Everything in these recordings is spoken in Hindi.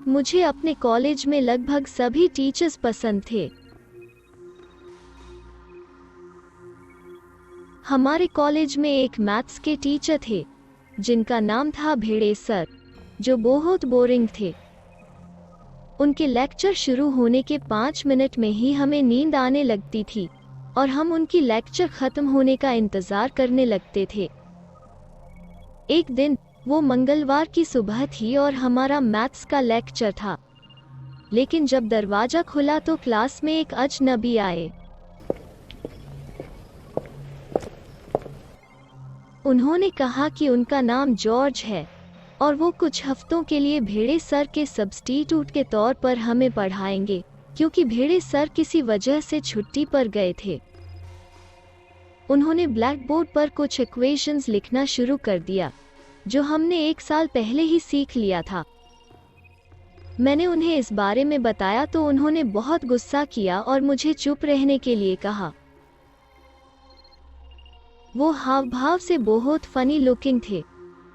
मुझे अपने कॉलेज में लगभग सभी टीचर्स पसंद थे। हमारे कॉलेज में एक मैथ्स के टीचर थे जिनका नाम था भिड़े सर, जो बहुत बोरिंग थे। उनके लेक्चर शुरू होने के 5 मिनट में ही हमें नींद आने लगती थी और हम उनकी लेक्चर खत्म होने का इंतजार करने लगते थे। एक दिन वो मंगलवार की सुबह थी और हमारा मैथ्स का लेक्चर था, लेकिन जब दरवाजा खुला तो क्लास में एक अजनबी आए। उन्होंने कहा कि उनका नाम जॉर्ज है और वो कुछ हफ्तों के लिए भिड़े सर के सब्स्टिट्यूट के तौर पर हमें पढ़ाएंगे, क्योंकि भिड़े सर किसी वजह से छुट्टी पर गए थे। उन्होंने ब्लैक बोर्ड पर कुछ इक्वेशंस लिखना शुरू कर दिया जो हमने 1 साल पहले ही सीख लिया था। मैंने उन्हें इस बारे में बताया तो उन्होंने बहुत गुस्सा किया और मुझे चुप रहने के लिए कहा। वो हाव भाव से बहुत फनी लुकिंग थे।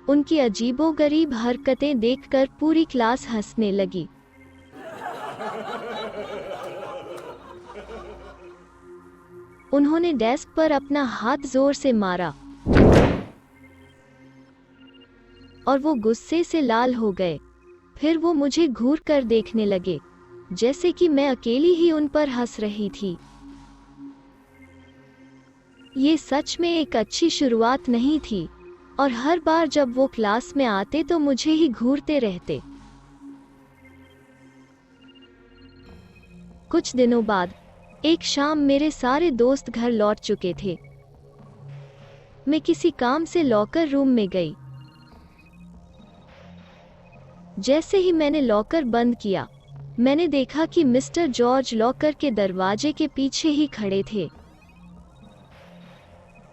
उनकी अजीबोगरीब हरकतें देखकर पूरी क्लास हंसने लगी। उन्होंने डेस्क पर अपना हाथ जोर से मारा और वो गुस्से से लाल हो गए। फिर वो मुझे घूर कर देखने लगे, जैसे कि मैं अकेली ही उन पर हंस रही थी। ये सच में एक अच्छी शुरुआत नहीं थी और हर बार जब वो क्लास में आते तो मुझे ही घूरते रहते। कुछ दिनों बाद एक शाम मेरे सारे दोस्त घर लौट चुके थे। मैं किसी काम से लॉकर रूम में गई। जैसे ही मैंने लॉकर बंद किया, मैंने देखा कि मिस्टर जॉर्ज लॉकर के दरवाजे के पीछे ही खड़े थे।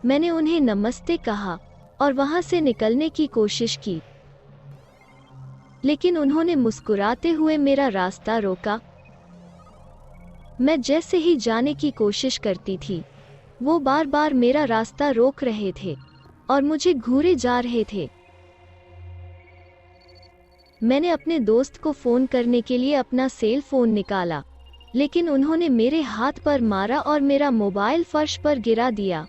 मैंने उन्हें नमस्ते कहा और वहां से निकलने की कोशिश की, लेकिन उन्होंने मुस्कुराते हुए मेरा रास्ता रोका। मैं जैसे ही जाने की कोशिश करती थी, वो बार बार मेरा रास्ता रोक रहे थे और मुझे घूरे जा रहे थे। मैंने अपने दोस्त को फोन करने के लिए अपना सेल फोन निकाला, लेकिन उन्होंने मेरे हाथ पर मारा और मेरा मोबाइल फर्श पर गिरा दिया।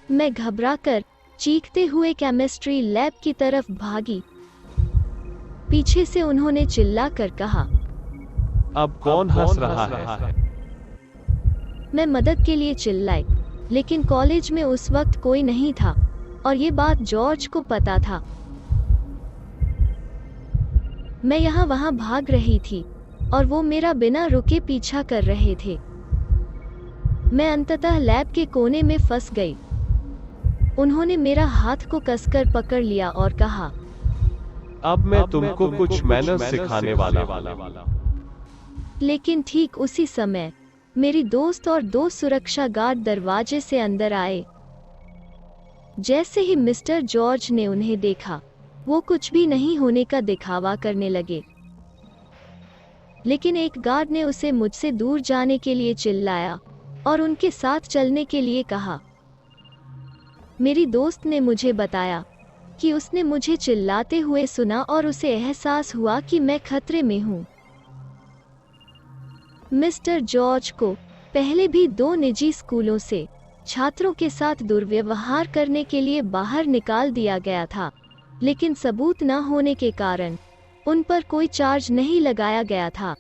मैं घबराकर चीखते हुए केमिस्ट्री लैब की तरफ भागी। पीछे से उन्होंने चिल्ला कर कहा, अब कौन हंस रहा है? मैं मदद के लिए चिल्लाई, लेकिन कॉलेज में उस वक्त कोई नहीं था और ये बात जॉर्ज को पता था। मैं यहाँ वहाँ भाग रही थी और वो मेरा बिना रुके पीछा कर रहे थे। मैं अंततः लैब के कोने में फंस गई। उन्होंने मेरा हाथ को कसकर पकड़ लिया और कहा, अब मैं तुमको कुछ मैनर्स सिखाने वाला। लेकिन ठीक उसी समय मेरी दोस्त और 2 सुरक्षा गार्ड दरवाजे से अंदर आए। जैसे ही मिस्टर जॉर्ज ने उन्हें देखा, वो कुछ भी नहीं होने का दिखावा करने लगे, लेकिन एक गार्ड ने उसे मुझसे दूर जाने के लिए चिल्लाया और उनके साथ चलने के लिए कहा। मेरी दोस्त ने मुझे बताया कि उसने मुझे चिल्लाते हुए सुना और उसे एहसास हुआ कि मैं खतरे में हूं। मिस्टर जॉर्ज को पहले भी 2 निजी स्कूलों से छात्रों के साथ दुर्व्यवहार करने के लिए बाहर निकाल दिया गया था, लेकिन सबूत न होने के कारण उन पर कोई चार्ज नहीं लगाया गया था।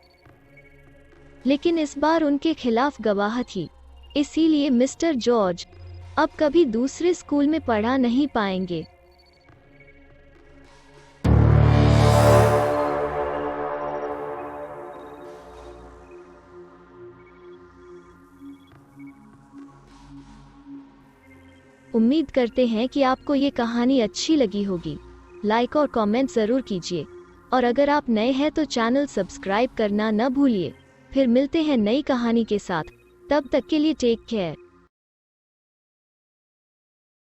लेकिन इस बार उनके खिलाफ गवाह थी, इसीलिए मिस्टर जॉर्ज अब कभी दूसरे स्कूल में पढ़ा नहीं पाएंगे। उम्मीद करते हैं कि आपको ये कहानी अच्छी लगी होगी। लाइक और कमेंट जरूर कीजिए और अगर आप नए हैं तो चैनल सब्सक्राइब करना न भूलिए। फिर मिलते हैं नई कहानी के साथ, तब तक के लिए टेक केयर।